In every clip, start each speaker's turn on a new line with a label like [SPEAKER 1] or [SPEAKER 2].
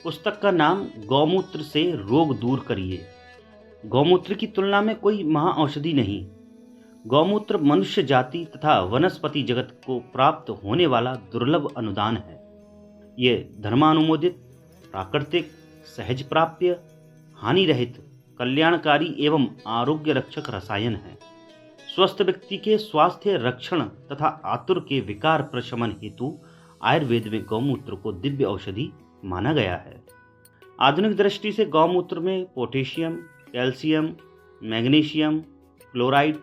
[SPEAKER 1] पुस्तक का नाम गौमूत्र से रोग दूर करिए। गौमूत्र की तुलना में कोई महाऔषधि नहीं। गौमूत्र मनुष्य जाति तथा वनस्पति जगत को प्राप्त होने वाला दुर्लभ अनुदान है। ये धर्मानुमोदित, प्राकृतिक, सहज प्राप्य, हानि रहित, कल्याणकारी एवं आरोग्य रक्षक रसायन है। स्वस्थ व्यक्ति के स्वास्थ्य रक्षण तथा आतुर के विकार प्रशमन हेतु आयुर्वेद में गौमूत्र को दिव्य औषधि माना गया है। आधुनिक दृष्टि से गौमूत्र में potassium, calcium, magnesium, chloride,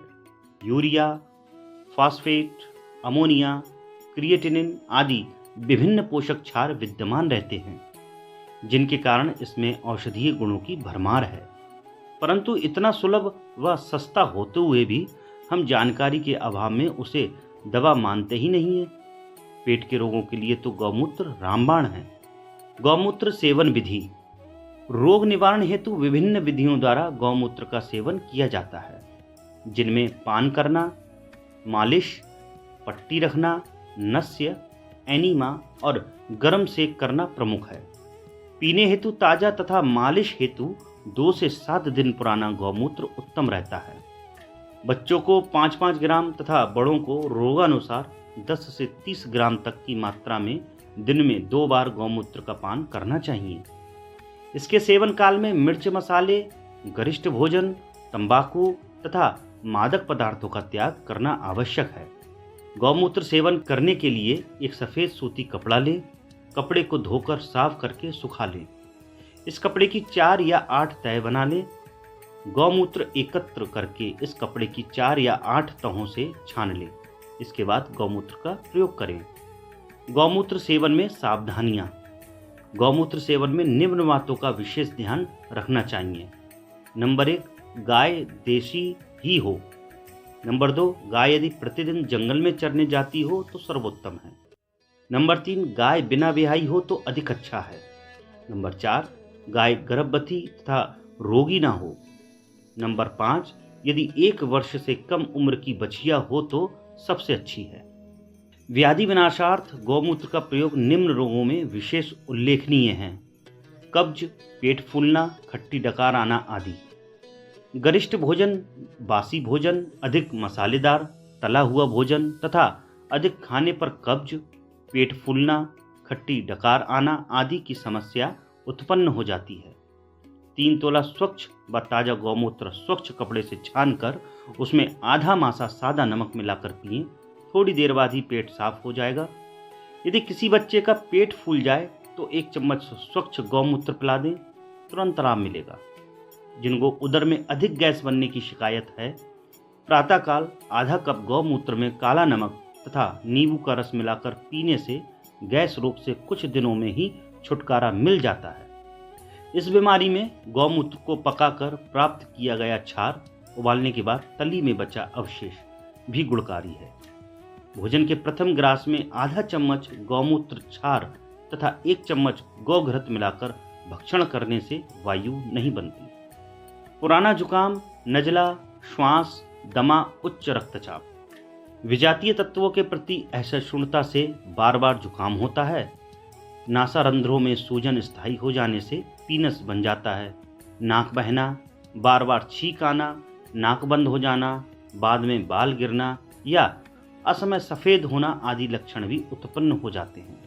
[SPEAKER 1] urea, phosphate, ammonia, creatinine आदि विभिन्न पोषक क्षार विद्यमान रहते हैं, जिनके कारण इसमें औषधीय गुणों की भरमार है। परंतु इतना सुलभ व सस्ता होते हुए भी हम जानकारी के अभाव में उसे दवा मानते ही नहीं है। पेट के रोगों के लिए तो गौमूत्र रामबाण है। गौमूत्र सेवन विधि। रोग निवारण हेतु विभिन्न विधियों द्वारा गौमूत्र का सेवन किया जाता है, जिनमें पान करना, मालिश, पट्टी रखना, नस्य, एनीमा और गर्म सेक करना प्रमुख है। पीने हेतु ताजा तथा मालिश हेतु 2 से 7 दिन पुराना गौमूत्र उत्तम रहता है। बच्चों को 5-5 ग्राम तथा बड़ों को रोगानुसार 10 से 30 ग्राम तक की मात्रा में दिन में 2 बार गौमूत्र का पान करना चाहिए। इसके सेवन काल में मिर्च मसाले, गरिष्ठ भोजन, तंबाकू तथा मादक पदार्थों का त्याग करना आवश्यक है। गौमूत्र सेवन करने के लिए एक सफ़ेद सूती कपड़ा लें। कपड़े को धोकर साफ करके सुखा लें। इस कपड़े की 4 या 8 तह बना लें। गौमूत्र एकत्र करके इस कपड़े की 4 या 8 तहों से छान लें। इसके बाद गौमूत्र का प्रयोग करें। गौमूत्र सेवन में सावधानियाँ। गौमूत्र सेवन में निम्न बातों का विशेष ध्यान रखना चाहिए। नंबर 1, गाय देशी ही हो। नंबर 2, गाय यदि प्रतिदिन जंगल में चरने जाती हो तो सर्वोत्तम है। नंबर 3, गाय बिना ब्याही हो तो अधिक अच्छा है। नंबर 4, गाय गर्भवती तथा रोगी ना हो। नंबर 5, यदि 1 वर्ष से कम उम्र की बछिया हो तो सबसे अच्छी है। व्याधि विनाशार्थ गौमूत्र का प्रयोग निम्न रोगों में विशेष उल्लेखनीय है: कब्ज, पेट फूलना, खट्टी डकार आना आदि। गरिष्ठ भोजन, बासी भोजन, अधिक मसालेदार तला हुआ भोजन तथा अधिक खाने पर कब्ज, पेट फूलना, खट्टी डकार आना आदि की समस्या उत्पन्न हो जाती है। 3 तोला स्वच्छ व ताजा गौमूत्र स्वच्छ कपड़े से छानकर उसमें आधा मासा सादा नमक मिलाकर पिएं। थोड़ी देर बाद ही पेट साफ हो जाएगा। यदि किसी बच्चे का पेट फूल जाए तो 1 चम्मच स्वच्छ गौमूत्र पिला दें, तुरंत आराम मिलेगा। जिनको उदर में अधिक गैस बनने की शिकायत है, प्रातःकाल आधा कप गौमूत्र में काला नमक तथा नींबू का रस मिलाकर पीने से गैस रोग से कुछ दिनों में ही छुटकारा मिल जाता है। इस बीमारी में गौमूत्र को पकाकर प्राप्त किया गया क्षार उबालने के बाद तली में बचा अवशेष भी गुणकारी है। भोजन के प्रथम ग्रास में आधा चम्मच गौमूत्र क्षार तथा 1 चम्मच गौघृत मिलाकर भक्षण करने से वायु नहीं बनती। पुराना जुकाम, नजला, श्वास, दमा, उच्च रक्तचाप। विजातीय तत्वों के प्रति असहिष्णुता से बार बार जुकाम होता है। नासारंध्रों में सूजन स्थायी हो जाने से पीनस बन जाता है। नाक बहना, बार बार छींक आना, नाक बंद हो जाना, बाद में बाल गिरना या असमय सफ़ेद होना आदि लक्षण भी उत्पन्न हो जाते हैं।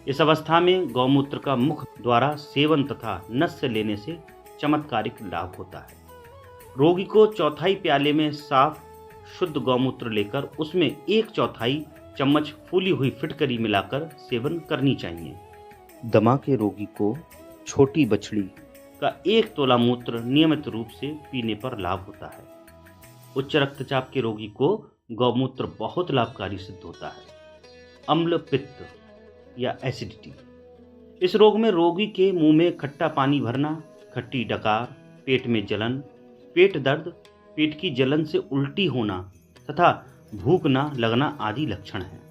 [SPEAKER 1] इस अवस्था में गौमूत्र का मुख द्वारा सेवन तथा नस्य लेने से चमत्कारिक लाभ होता है। रोगी को 1/4 प्याले में साफ शुद्ध गौमूत्र लेकर उसमें 1/4 चम्मच फूली हुई फिटकरी मिलाकर सेवन करनी चाहिए। दमा के रोगी को छोटी बछड़ी का 1 तोला मूत्र नियमित रूप से पीने पर लाभ होता है। उच्च रक्तचाप के रोगी को गौमूत्र बहुत लाभकारी सिद्ध होता है। अम्ल पित्त या एसिडिटी। इस रोग में रोगी के मुंह में खट्टा पानी भरना, खट्टी डकार, पेट में जलन, पेट दर्द, पेट की जलन से उल्टी होना तथा भूख न लगना आदि लक्षण हैं।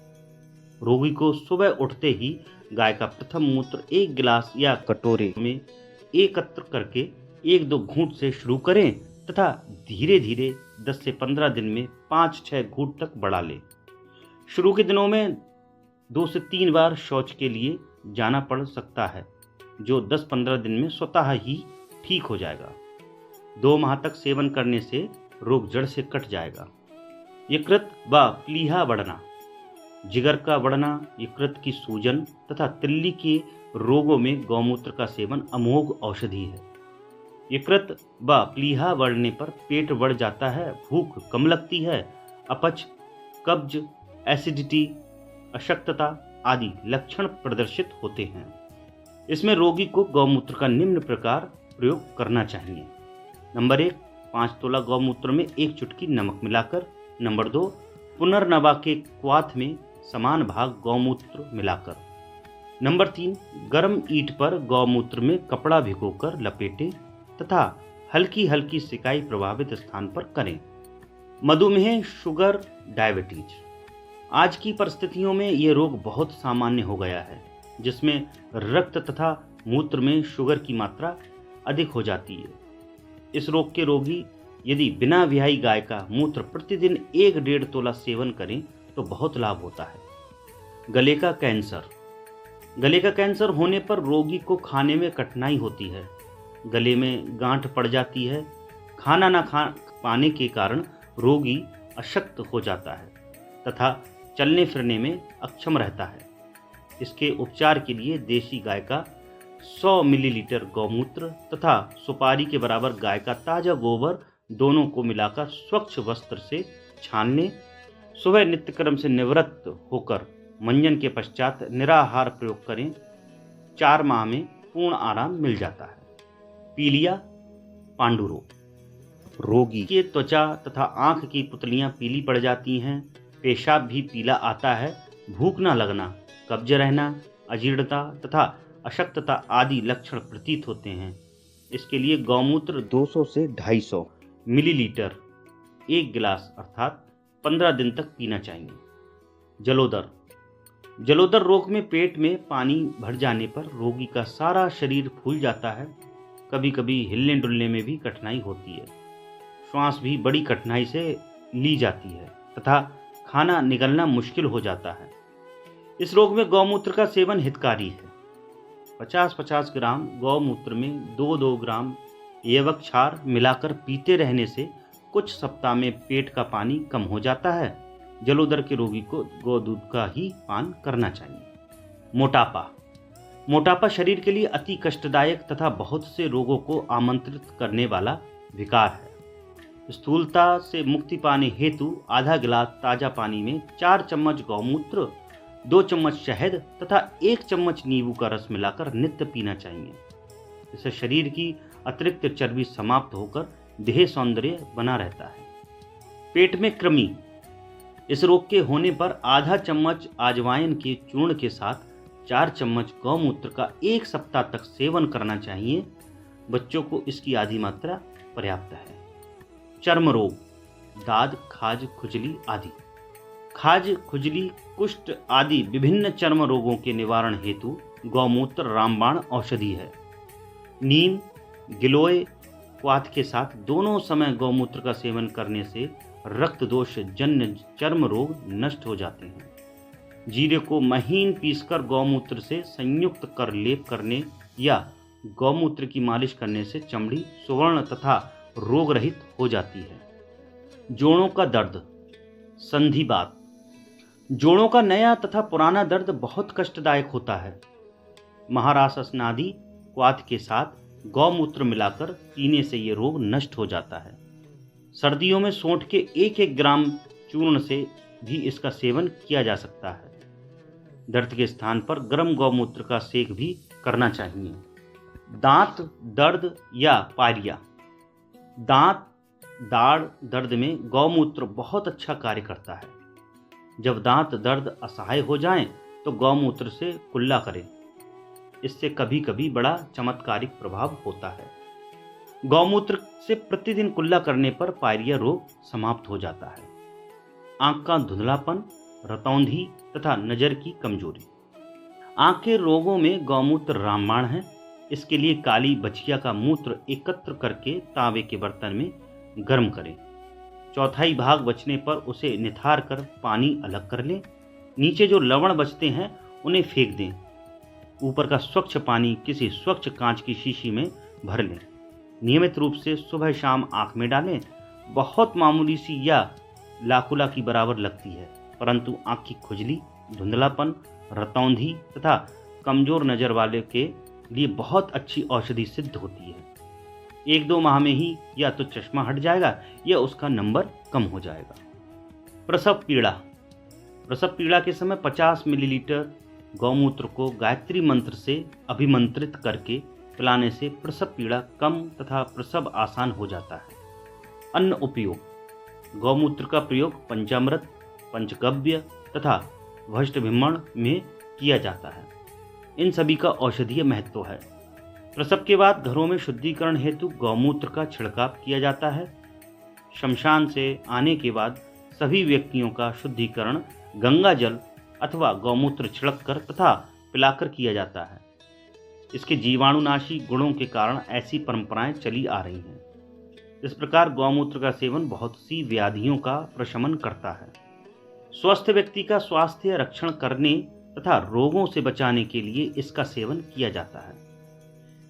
[SPEAKER 1] रोगी को सुबह उठते ही गाय का प्रथम मूत्र 1 गिलास या कटोरे में एकत्र करके 1-2 घूंट से शुरू करें तथा धीरे धीरे 10 से 15 दिन में 5-6 घूंट तक बढ़ा लें। शुरू के दिनों में 2 से 3 बार शौच के लिए जाना पड़ सकता है, जो 10-15 दिन में स्वतः ही ठीक हो जाएगा। 2 माह तक सेवन करने से रोग जड़ से कट जाएगा। यकृत व प्लीहा बढ़ना, जिगर का बढ़ना, यकृत की सूजन तथा तिल्ली के रोगों में गौमूत्र का सेवन अमोघ औषधि है। यकृत व प्लीहा बढ़ने पर पेट बढ़ जाता है, भूख कम लगती है, अपच, कब्ज, एसिडिटी, अशक्तता आदि लक्षण प्रदर्शित होते हैं। इसमें रोगी को गौमूत्र का निम्न प्रकार प्रयोग करना चाहिए। नंबर 1, 5 तोला गौमूत्र में 1 चुटकी नमक मिलाकर। नंबर 2, पुनर्नवा के क्वाथ में समान भाग गौमूत्र मिलाकर। नंबर 3, गर्म ईंट पर गौमूत्र में कपड़ा भिगोकर लपेटें तथा हल्की हल्की सिकाई प्रभावित स्थान पर करें। मधुमेह, शुगर, डायबिटीज। आज की परिस्थितियों में ये रोग बहुत सामान्य हो गया है, जिसमें रक्त तथा मूत्र में शुगर की मात्रा अधिक हो जाती है। इस रोग के रोगी यदि बिना ब्याही गाय का मूत्र प्रतिदिन 1-1.5 तोला सेवन करें तो बहुत लाभ होता है। गले का कैंसर। गले का कैंसर होने पर रोगी को खाने में कठिनाई होती है, गले में गांठ पड़ जाती है, खाना न खा पाने के कारण रोगी अशक्त हो जाता है तथा चलने फिरने में अक्षम रहता है। इसके उपचार के लिए देशी गाय का 100 मिलीलीटर गौमूत्र तथा सुपारी के बराबर गाय का ताजा गोबर दोनों को मिलाकर स्वच्छ वस्त्र से छान लें। सुबह नित्यक्रम से निवृत्त होकर मंजन के पश्चात निराहार प्रयोग करें। 4 माह में पूर्ण आराम मिल जाता है। पीलिया, पांडु रोग। रोगी के त्वचा तथा आंख की पुतलियां पीली पड़ जाती हैं, पेशाब भी पीला आता है, भूख न लगना, कब्ज रहना, अजीर्णता तथा अशक्तता आदि लक्षण प्रतीत होते हैं। इसके लिए गौमूत्र 200 से 250 मिलीलीटर 1 गिलास अर्थात 15 दिन तक पीना चाहिए। जलोदर। जलोदर रोग में पेट में पानी भर जाने पर रोगी का सारा शरीर फूल जाता है। कभी कभी हिलने डुलने में भी कठिनाई होती है, श्वास भी बड़ी कठिनाई से ली जाती है तथा खाना निगलना मुश्किल हो जाता है। इस रोग में गौमूत्र का सेवन हितकारी है। 50-50 ग्राम गौमूत्र में 2-2 ग्राम यवक्षार मिलाकर पीते रहने से कुछ सप्ताह में पेट का पानी कम हो जाता है। जलोदर के रोगी को गौदूध का ही पान करना चाहिए। मोटापा। मोटापा शरीर के लिए अति कष्टदायक तथा बहुत से रोगों को आमंत्रित करने वाला विकार है। स्थूलता से मुक्ति पाने हेतु आधा गिलास ताजा पानी में 4 चम्मच गौमूत्र, 2 चम्मच शहद तथा 1 चम्मच नींबू का रस मिलाकर नित्य पीना चाहिए। इससे शरीर की अतिरिक्त चर्बी समाप्त होकर देह सौंदर्य बना रहता है। पेट में कृमि। इस रोग के होने पर आधा चम्मच अजवाइन के चूर्ण के साथ 4 चम्मच गौमूत्र का 1 सप्ताह तक सेवन करना चाहिए। बच्चों को इसकी आधी मात्रा पर्याप्त है। चर्म रोग, दाद, खाज, खुजली आदि। खाज, खुजली, कुष्ठ आदि विभिन्न चर्म रोगों के निवारण हेतु गौमूत्र रामबाण औषधि है। नीम, गिलोय, क्वाथ के साथ दोनों समय गौमूत्र का सेवन करने से रक्त दोष जन्य चर्म रोग नष्ट हो जाते हैं। जीरे को महीन पीसकर गौमूत्र से संयुक्त कर लेप करने या गौमूत्र की मालिश करने से चमड़ी सुवर्ण तथा रोग रहित हो जाती है। जोड़ों का दर्द, संधिवात। जोड़ों का नया तथा पुराना दर्द बहुत कष्टदायक होता है। महारास स्नादि क्वाथ के साथ गौमूत्र मिलाकर पीने से ये रोग नष्ट हो जाता है। सर्दियों में सोंठ के 1-1 ग्राम चूर्ण से भी इसका सेवन किया जा सकता है। दर्द के स्थान पर गर्म गौमूत्र का सेक भी करना चाहिए। दांत दर्द या पायरिया। दांत दाढ़ दर्द में गौमूत्र बहुत अच्छा कार्य करता है। जब दांत दर्द असहाय हो जाएं तो गौमूत्र से कुल्ला करें। इससे कभी कभी बड़ा चमत्कारिक प्रभाव होता है। गौमूत्र से प्रतिदिन कुल्ला करने पर पायरिया रोग समाप्त हो जाता है। आंख का धुंधलापन, रतौंधी तथा नजर की कमजोरी। आंख के रोगों में गौमूत्र रामबाण है। इसके लिए काली बछिया का मूत्र एकत्र करके तांबे के बर्तन में गर्म करें। 1/4 भाग बचने पर उसे निथार कर पानी अलग कर लें। नीचे जो लवण बचते हैं उन्हें फेंक दें। ऊपर का स्वच्छ पानी किसी स्वच्छ कांच की शीशी में भर लें। नियमित रूप से सुबह शाम आंख में डालें। बहुत मामूली सी या लाकुला की बराबर लगती है, परंतु आंख की खुजली, धुंधलापन, रतौंधी तथा कमजोर नजर वाले के लिए बहुत अच्छी औषधि सिद्ध होती है। 1-2 माह में ही या तो चश्मा हट जाएगा या उसका नंबर कम हो जाएगा। प्रसव पीड़ा। प्रसव पीड़ा के समय 50 मिलीलीटर गौमूत्र को गायत्री मंत्र से अभिमंत्रित करके पिलाने से प्रसव पीड़ा कम तथा प्रसव आसान हो जाता है। अन्न उपयोग। गौमूत्र का प्रयोग पंचामृत, पंचगव्य तथा वष्टभिमण में किया जाता है। इन सभी का औषधीय महत्व है। प्रसव के बाद घरों में शुद्धिकरण हेतु गौमूत्र का छिड़काव किया जाता है। शमशान से आने के बाद सभी व्यक्तियों का शुद्धिकरण गंगा जल अथवा गौमूत्र छिड़ककर तथा पिलाकर किया जाता है। इसके जीवाणुनाशी गुणों के कारण ऐसी परंपराएं चली आ रही हैं। इस प्रकार गौमूत्र का सेवन बहुत सी व्याधियों का प्रशमन करता है। स्वस्थ व्यक्ति का स्वास्थ्य रक्षण करने तथा रोगों से बचाने के लिए इसका सेवन किया जाता है।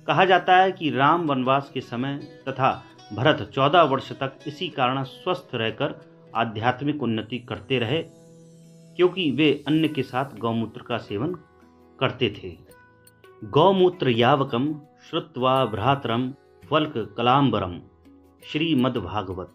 [SPEAKER 1] कहा जाता है कि राम वनवास के समय तथा भरत 14 वर्ष तक इसी कारण स्वस्थ रहकर आध्यात्मिक उन्नति करते रहे, क्योंकि वे अन्न के साथ गौमूत्र का सेवन करते थे। गौमूत्र यावकम श्रुत्वा भ्रातरम वल्क कलांबरम। श्रीमद्भागवत।